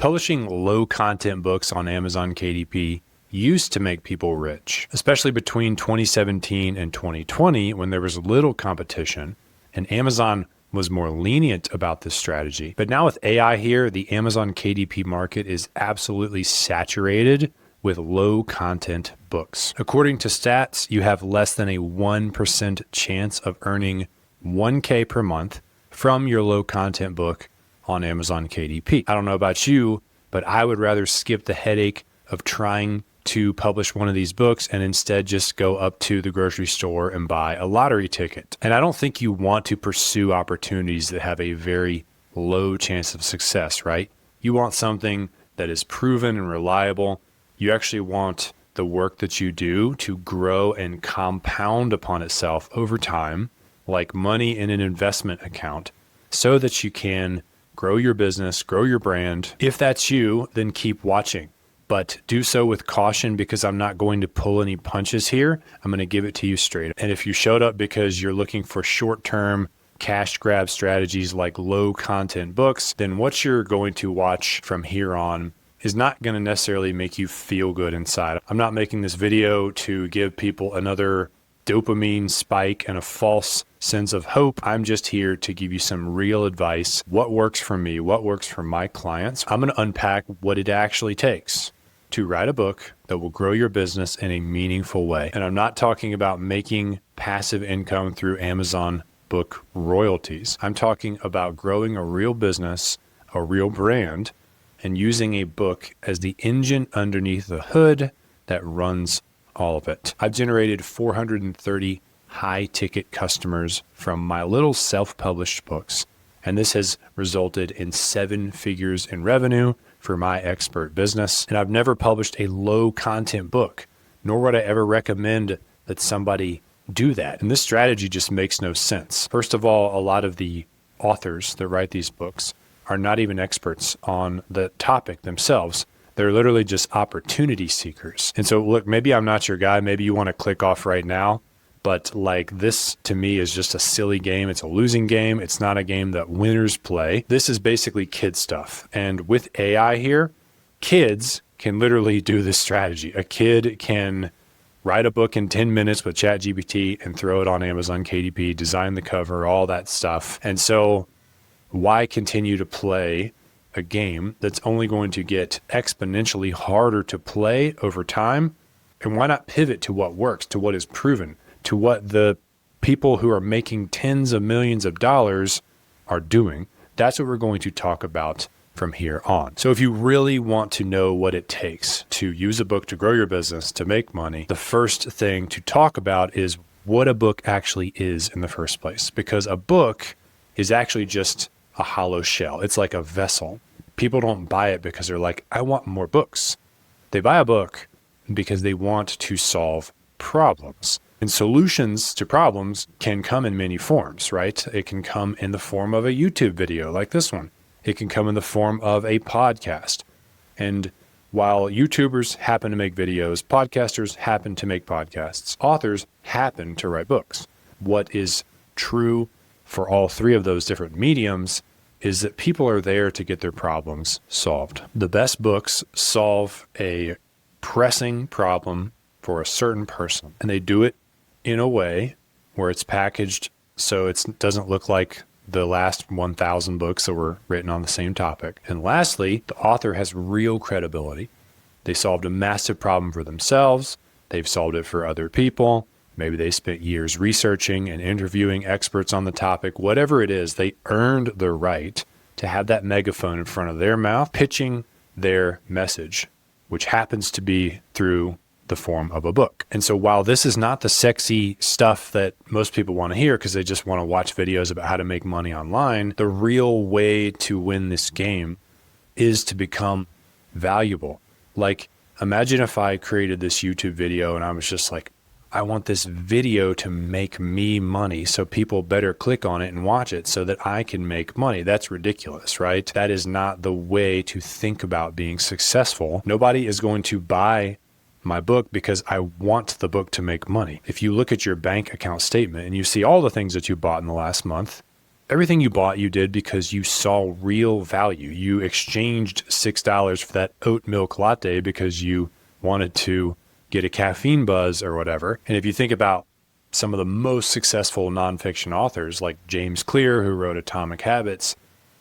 Publishing low content books on Amazon KDP used to make people rich, especially between 2017 and 2020 when there was little competition and Amazon was more lenient about this strategy. But now with AI here, the Amazon KDP market is absolutely saturated with low content books. According to stats, you have less than a 1% chance of earning 1K per month from your low content book on Amazon KDP. I don't know about you, but I would rather skip the headache of trying to publish one of these books and instead just go up to the grocery store and buy a lottery ticket. And I don't think you want to pursue opportunities that have a very low chance of success, right? You want something that is proven and reliable. You actually want the work that you do to grow and compound upon itself over time, like money in an investment account, so that you can grow your business, grow your brand. If that's you, then keep watching, but do so with caution because I'm not going to pull any punches here. I'm going to give it to you straight. And if you showed up because you're looking for short-term cash grab strategies like low content books, then what you're going to watch from here on is not going to necessarily make you feel good inside. I'm not making this video to give people another dopamine spike and a false sense of hope. I'm just here to give you some real advice. What works for me? What works for my clients? I'm going to unpack what it actually takes to write a book that will grow your business in a meaningful way. And I'm not talking about making passive income through Amazon book royalties. I'm talking about growing a real business, a real brand, and using a book as the engine underneath the hood that runs all of it. I've generated 430 high-ticket customers from my little self-published books, and this has resulted in 7 figures in revenue for my expert business. And I've never published a low-content book, nor would I ever recommend that somebody do that. And this strategy just makes no sense. First of all, a lot of the authors that write these books are not even experts on the topic themselves. They're literally just opportunity seekers. And so look, maybe I'm not your guy. Maybe you want to click off right now, but like this to me is just a silly game. It's a losing game. It's not a game that winners play. This is basically kid stuff. And with AI here, kids can literally do this strategy. A kid can write a book in 10 minutes with ChatGPT and throw it on Amazon KDP, design the cover, all that stuff. And so why continue to play a game that's only going to get exponentially harder to play over time? And why not pivot to what works, to what is proven, to what the people who are making tens of millions of dollars are doing? That's what we're going to talk about from here on. So if you really want to know what it takes to use a book to grow your business, to make money, the first thing to talk about is what a book actually is in the first place. Because a book is actually just a hollow shell. It's like a vessel. People don't buy it because they're like, I want more books. They buy a book because they want to solve problems. And solutions to problems can come in many forms, right? It can come in the form of a YouTube video like this one. It can come in the form of a podcast. And while YouTubers happen to make videos, podcasters happen to make podcasts, authors happen to write books. What is true for all 3 of those different mediums is that people are there to get their problems solved. The best books solve a pressing problem for a certain person, and they do it in a way where it's packaged so it doesn't look like the last 1,000 books that were written on the same topic. And lastly, the author has real credibility. They solved a massive problem for themselves. They've solved it for other people. Maybe they spent years researching and interviewing experts on the topic. Whatever it is, they earned the right to have that megaphone in front of their mouth, pitching their message, which happens to be through the form of a book. And so while this is not the sexy stuff that most people want to hear because they just want to watch videos about how to make money online, the real way to win this game is to become valuable. Like, imagine if I created this YouTube video and I was just like, I want this video to make me money, so people better click on it and watch it so that I can make money. That's ridiculous, right? That is not the way to think about being successful. Nobody is going to buy my book because I want the book to make money. If you look at your bank account statement and you see all the things that you bought in the last month, Everything you bought, you did because you saw real value. You exchanged $6 for that oat milk latte because you wanted to get a caffeine buzz or whatever. And if you think about some of the most successful nonfiction authors like James Clear, who wrote Atomic Habits,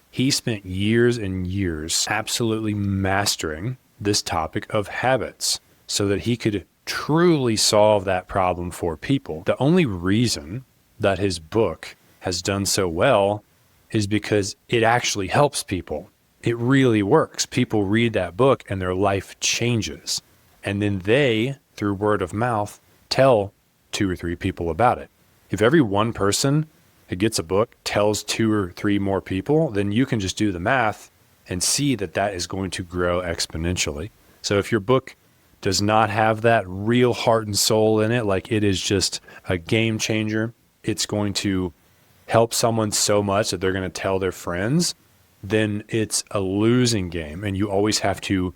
he spent years and years absolutely mastering this topic of habits so that he could truly solve that problem for people. The only reason that his book has done so well is because it actually helps people. It really works. People read that book and their life changes. And then they, through word of mouth, tell 2 or 3 people about it. If every one person that gets a book tells 2 or 3 more people, then you can just do the math and see that that is going to grow exponentially. So if your book does not have that real heart and soul in it, like it is just a game changer, it's going to help someone so much that they're going to tell their friends, then it's a losing game. And you always have to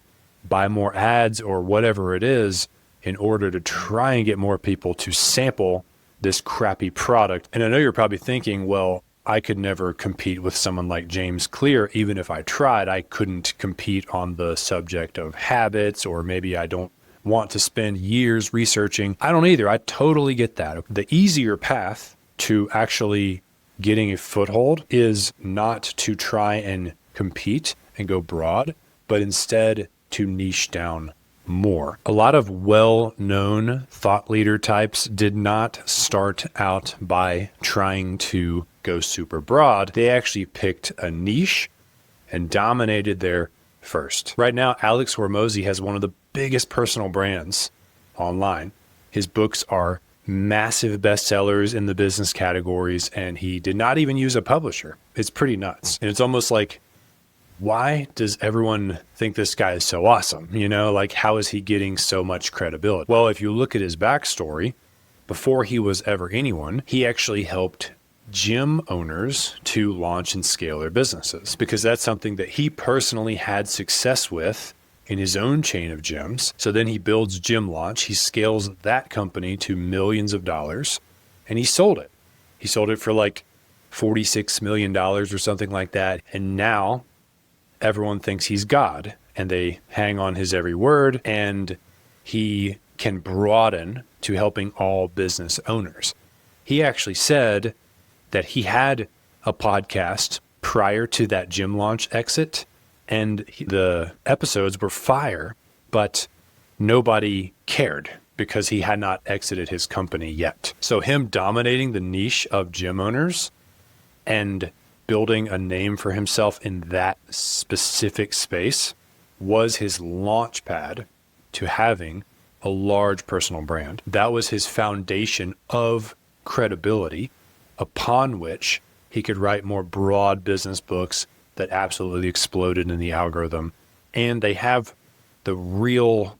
buy more ads or whatever it is in order to try and get more people to sample this crappy product. And I know you're probably thinking, well, I could never compete with someone like James Clear. Even if I tried, I couldn't compete on the subject of habits, or maybe I don't want to spend years researching. I don't either. I totally get that. The easier path to actually getting a foothold is not to try and compete and go broad, but instead to niche down more. A lot of well-known thought leader types did not start out by trying to go super broad. They actually picked a niche and dominated there first. Right now, Alex Hormozi has one of the biggest personal brands online. His books are massive bestsellers in the business categories, and he did not even use a publisher. It's pretty nuts. And it's almost like, why does everyone think this guy is so awesome? You know, like, how is he getting so much credibility? Well, if you look at his backstory, before he was ever anyone, he actually helped gym owners to launch and scale their businesses, because that's something that he personally had success with in his own chain of gyms. So then he builds Gym Launch. He scales that company to millions of dollars, and he sold it. He sold it for like $46 million or something like that. And now everyone thinks he's God, and they hang on his every word, and he can broaden to helping all business owners. He actually said that he had a podcast prior to that Gym Launch exit, and the episodes were fire, but nobody cared because he had not exited his company yet. So him dominating the niche of gym owners and building a name for himself in that specific space was his launch pad to having a large personal brand. That was his foundation of credibility upon which he could write more broad business books that absolutely exploded in the algorithm. And they have the real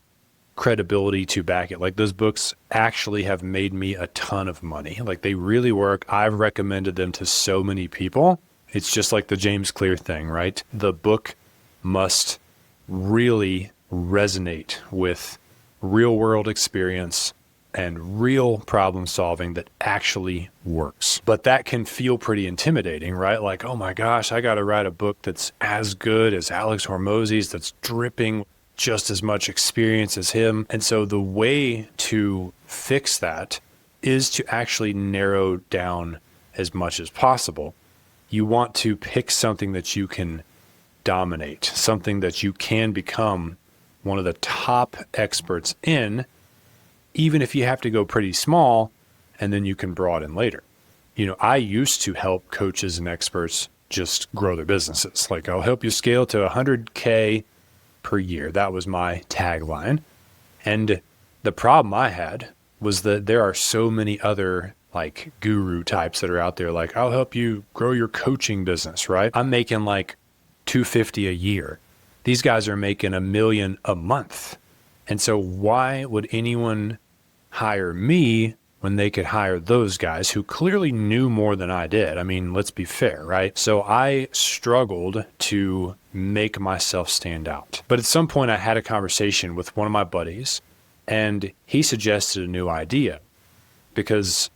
credibility to back it. Like, those books actually have made me a ton of money. Like, they really work. I've recommended them to so many people. It's just like the James Clear thing, right? The book must really resonate with real world experience and real problem solving that actually works. But that can feel pretty intimidating, right? Like, oh my gosh, I got to write a book that's as good as Alex Hormozi's, that's dripping just as much experience as him. And so the way to fix that is to actually narrow down as much as possible. You want to pick something that you can dominate, something that you can become one of the top experts in, even if you have to go pretty small, and then you can broaden later. You know, I used to help coaches and experts just grow their businesses. Like, I'll help you scale to 100K per year. That was my tagline. And the problem I had was that there are so many other like guru types that are out there. Like, I'll help you grow your coaching business, right? I'm making like $250 a year. These guys are making $1 million a month. And so why would anyone hire me when they could hire those guys who clearly knew more than I did? I mean, let's be fair, right? So I struggled to make myself stand out. But at some point I had a conversation with one of my buddies, and he suggested a new idea, because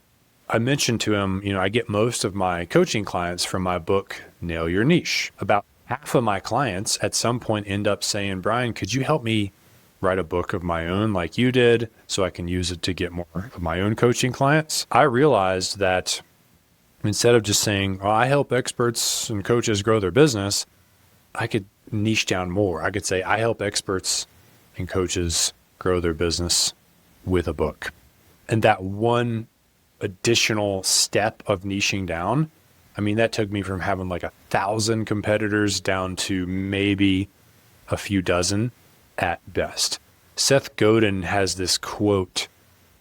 I mentioned to him, I get most of my coaching clients from my book, Nail Your Niche. About half of my clients at some point end up saying, Brian, could you help me write a book of my own like you did so I can use it to get more of my own coaching clients? I realized that instead of just saying, I help experts and coaches grow their business, I could niche down more. I could say, I help experts and coaches grow their business with a book. And that one additional step of niching down, that took me from having like 1,000 competitors down to maybe a few dozen at best. Seth Godin has this quote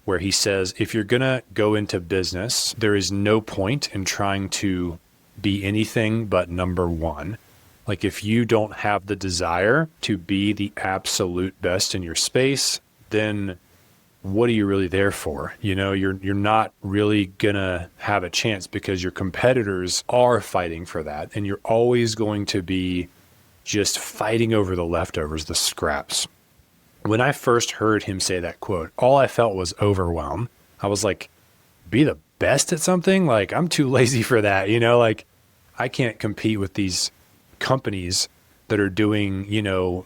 where he says, if you're going to go into business, there is no point in trying to be anything but number one. Like if you don't have the desire to be the absolute best in your space, then what are you really there for? You're not really gonna have a chance because your competitors are fighting for that, and you're always going to be just fighting over the leftovers, the scraps. When I first heard him say that quote, all I felt was overwhelm. I was like, be the best at something? Like, I'm too lazy for that. I can't compete with these companies that are doing,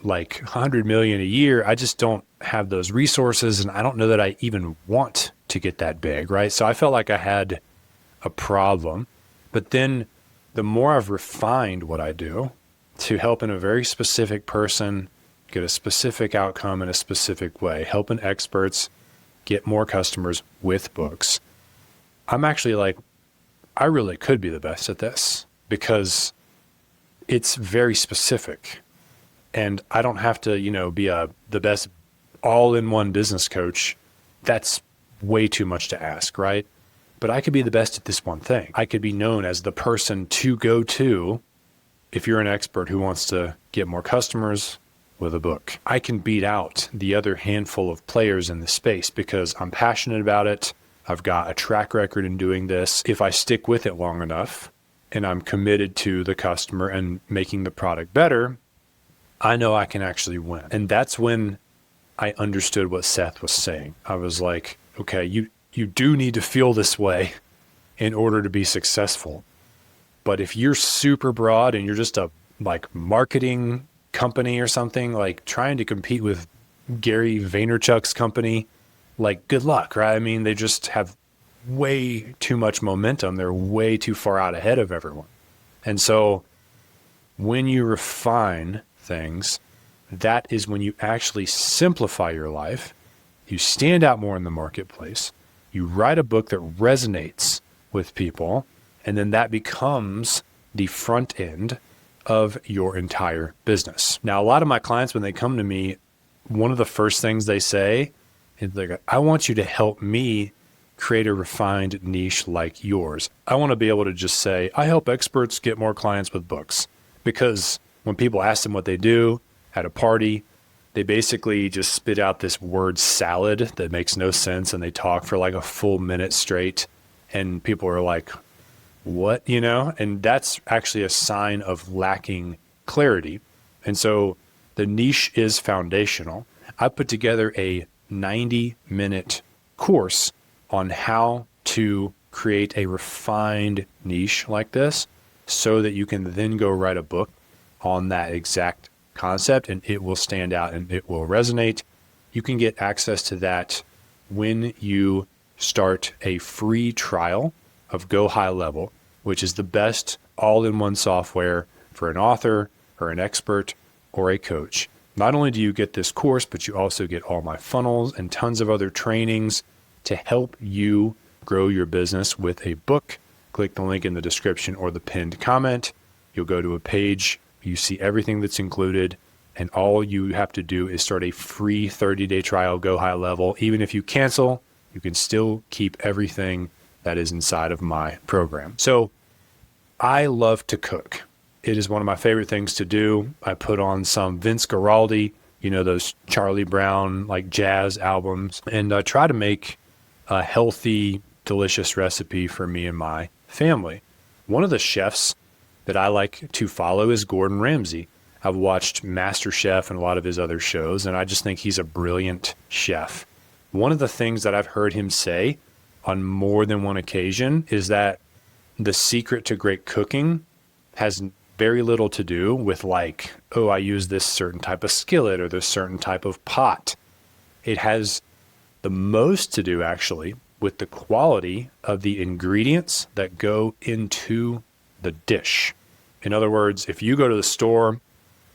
like 100 million a year. I just don't have those resources, and I don't know that I even want to get that big, right? So I felt like I had a problem. But then the more I've refined what I do to help in a very specific person get a specific outcome in a specific way, helping experts get more customers with books, I'm actually like, I really could be the best at this because it's very specific, and I don't have to, be the best all-in-one business coach. That's way too much to ask, right? But I could be the best at this one thing. I could be known as the person to go to if you're an expert who wants to get more customers with a book. I can beat out the other handful of players in the space because I'm passionate about it. I've got a track record in doing this. If I stick with it long enough, and I'm committed to the customer and making the product better, I know I can actually win. And that's when I understood what Seth was saying. I was like, okay, you do need to feel this way in order to be successful. But if you're super broad and you're just a marketing company or something, like trying to compete with Gary Vaynerchuk's company, good luck, right? They just have way too much momentum. They're way too far out ahead of everyone. And so when you refine things, that is when you actually simplify your life. You stand out more in the marketplace. You write a book that resonates with people, and then that becomes the front end of your entire business. Now, a lot of my clients, when they come to me, one of the first things they say is like, I want you to help me create a refined niche like yours. I want to be able to just say, I help experts get more clients with books. Because when people ask them what they do at a party, they basically just spit out this word salad that makes no sense, and they talk for like a full minute straight, and people are like, what? And that's actually a sign of lacking clarity. And so the niche is foundational. I put together a 90-minute course on how to create a refined niche like this so that you can then go write a book on that exact concept, and it will stand out and it will resonate. You can get access to that when you start a free trial of Go High Level, which is the best all-in-one software for an author or an expert or a coach. Not only do you get this course, but you also get all my funnels and tons of other trainings to help you grow your business with a book. Click the link in the description or the pinned comment. You'll go to a page, you see everything that's included, and all you have to do is start a free 30-day trial, Go High Level. Even if you cancel, you can still keep everything that is inside of my program. So I love to cook. It is one of my favorite things to do. I put on some Vince Guaraldi, those Charlie Brown, jazz albums, and I try to make a healthy, delicious recipe for me and my family. One of the chefs that I like to follow is Gordon Ramsay. I've watched MasterChef and a lot of his other shows, and I just think he's a brilliant chef. One of the things that I've heard him say on more than one occasion is that the secret to great cooking has very little to do with like, oh, I use this certain type of skillet or this certain type of pot. It has the most to do actually with the quality of the ingredients that go into the dish. In other words, if you go to the store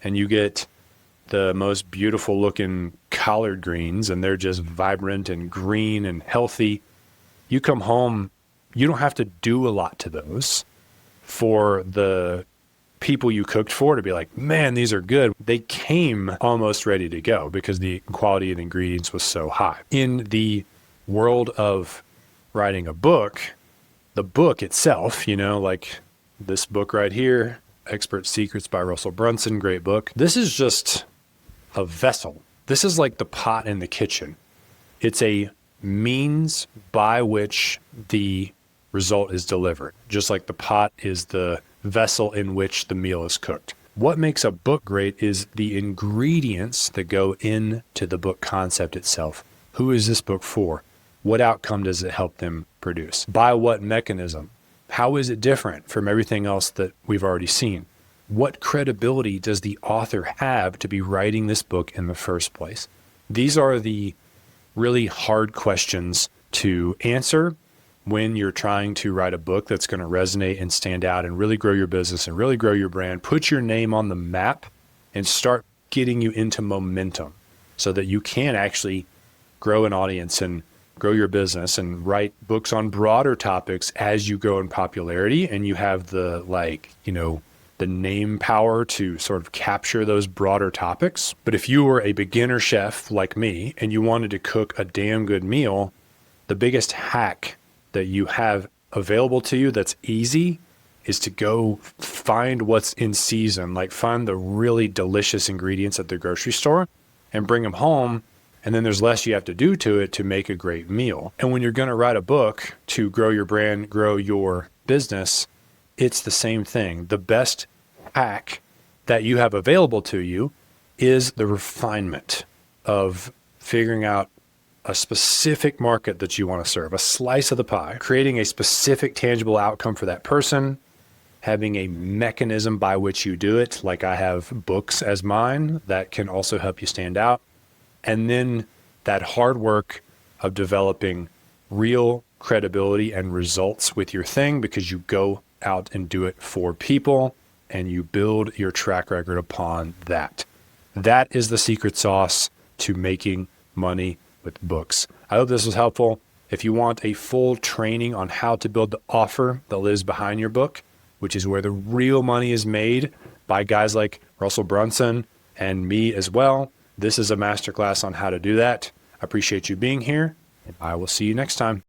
and you get the most beautiful looking collard greens and they're just vibrant and green and healthy, you come home, you don't have to do a lot to those for the people you cooked for to be like, man, these are good. They came almost ready to go because the quality of the ingredients was so high. In the world of writing a book, the book itself, like this book right here, Expert Secrets by Russell Brunson, great book. This is just a vessel. This is like the pot in the kitchen. It's a means by which the result is delivered, just like the pot is the vessel in which the meal is cooked. What makes a book great is the ingredients that go into the book concept itself. Who is this book for? What outcome does it help them produce? By what mechanism? How is it different from everything else that we've already seen? What credibility does the author have to be writing this book in the first place? These are the really hard questions to answer when you're trying to write a book that's going to resonate and stand out and really grow your business and really grow your brand, put your name on the map and start getting you into momentum so that you can actually grow an audience and grow your business and write books on broader topics as you grow in popularity and you have the the name power to sort of capture those broader topics. But if you were a beginner chef like me and you wanted to cook a damn good meal, the biggest hack that you have available to you that's easy is to go find what's in season, like find the really delicious ingredients at the grocery store and bring them home. And then there's less you have to do to it to make a great meal. And when you're going to write a book to grow your brand, grow your business, it's the same thing. The best hack that you have available to you is the refinement of figuring out a specific market that you want to serve, a slice of the pie, creating a specific tangible outcome for that person, having a mechanism by which you do it, like I have books as mine that can also help you stand out. And then that hard work of developing real credibility and results with your thing because you go out and do it for people and you build your track record upon that. That is the secret sauce to making money with books. I hope this was helpful. If you want a full training on how to build the offer that lives behind your book, which is where the real money is made by guys like Russell Brunson and me as well, this is a masterclass on how to do that. I appreciate you being here, and I will see you next time.